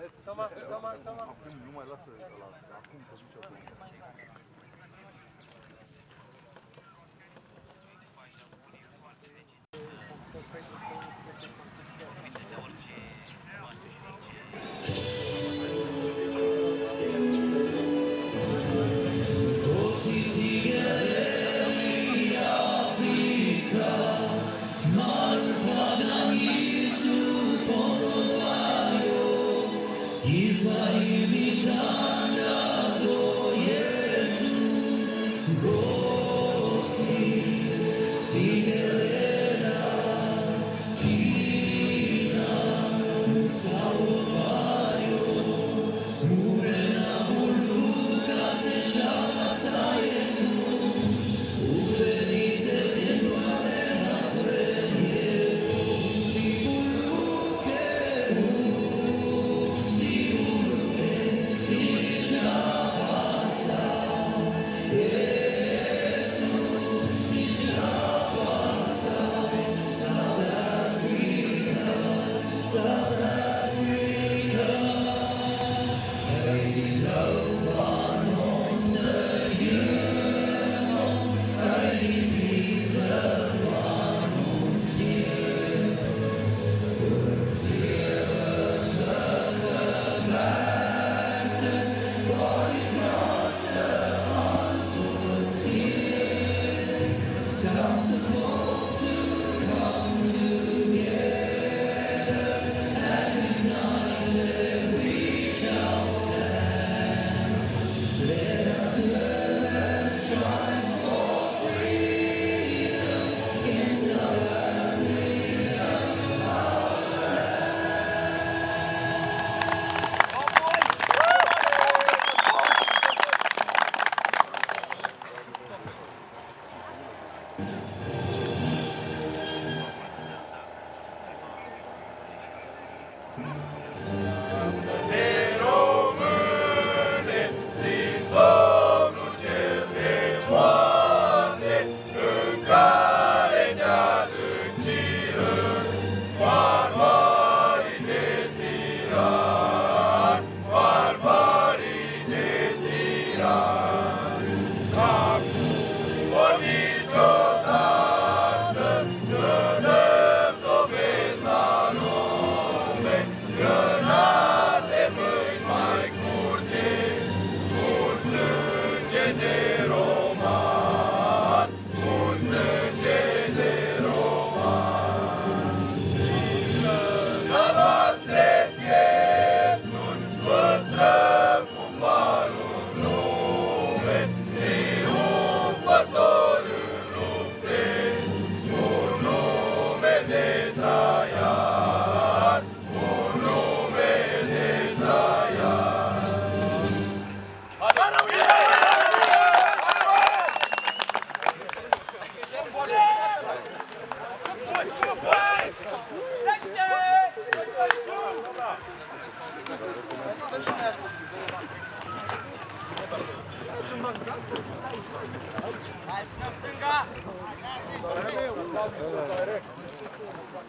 Acum nu mai lasă ăla. Acum că duce acolo.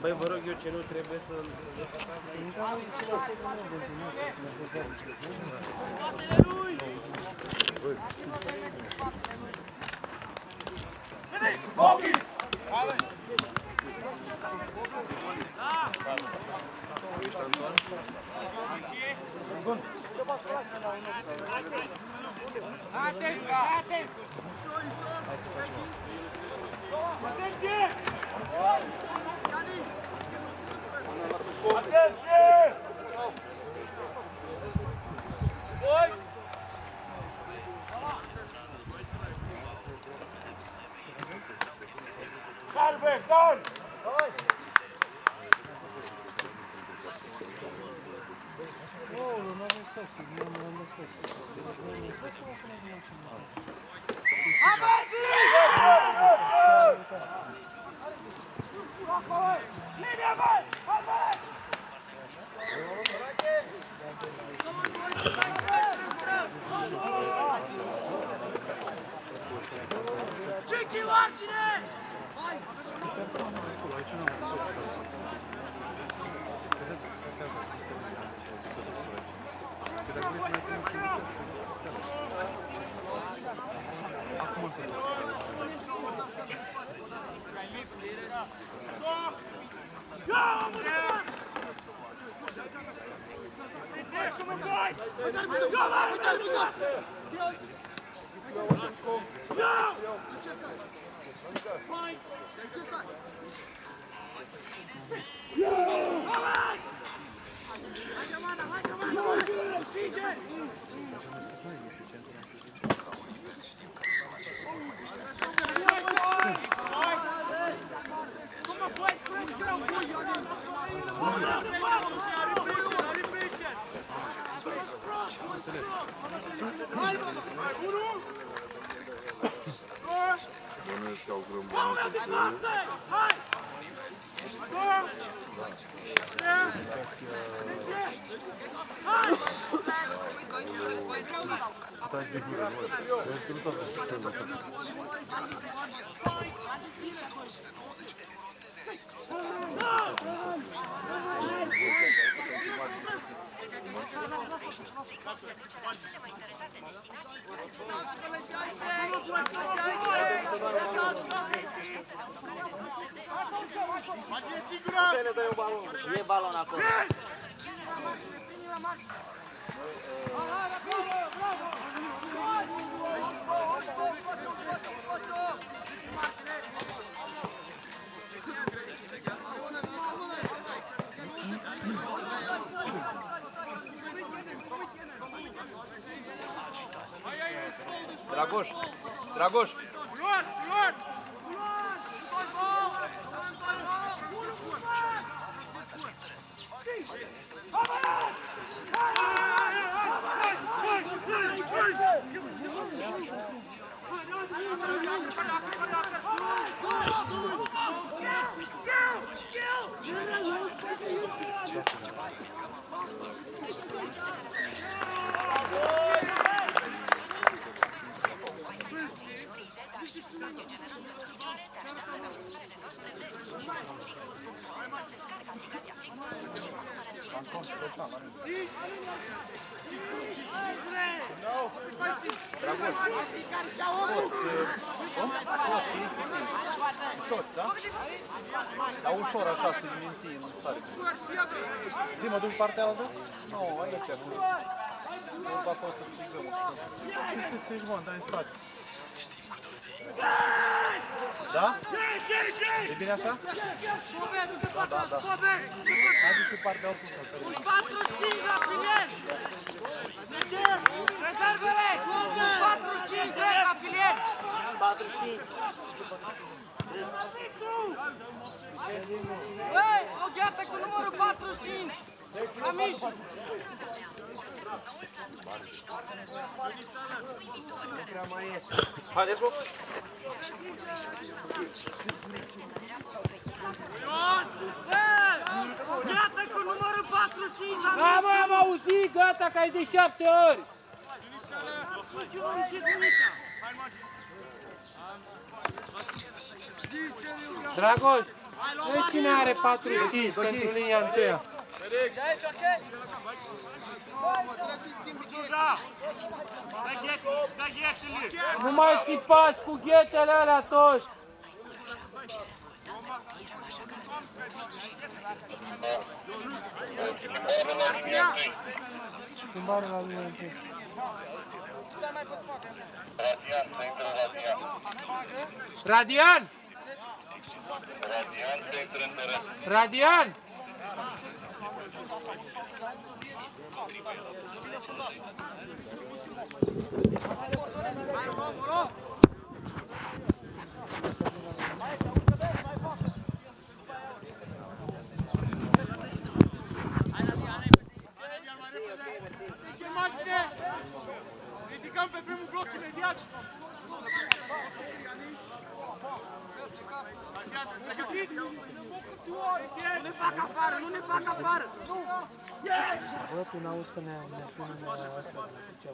Băi, vă rog eu ce nu trebuie să... Acum se bănuiesc că au grâmbuit de Stai de gură, mă. Vezi că nu s-a făcut pe loc. E balon acolo. Dragoș, Dragoș! Toți, da? Dar ușor așa să-i menții în stare. Zi, mă duc partea altă? Nu, aici, acolo. Nu va acolo să strigăm. Ce să strigi, mă? Dai în stație. Da? E bine așa? Da, da, da. Haideți pe partea opusă. 45 la pilier! Rezervele! 45 la pilier! 45. Băi, o gheată cu numărul 45! La mici! Haideți, bă! O gheată cu numărul 45 la mici! Bravo, am auzit, gata, că ai de 7 ori! Dragoș, vezi cine are 45 pentru linia întâia? Nu mai stipați cu ghetele alea toți! Schimbare la linia întâia. Radian! Radian! Ridicăm pe primul bloc imediat! Nu ne fac afară, nu ne fac afară! Bă, tu n-auzi că ne spune asta de ce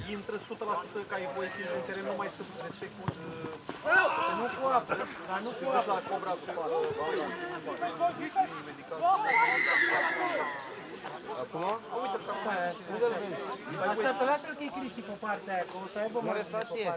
Intră 100% ca e voi fi în teren, nu mai să respect mult. Nu cu apă, dar nu cu apă. La cobra cu apă. Acum? Uite așa. Asta pe lasă că e Cristi pe partea aia, că o să aibă mai pe partea aia.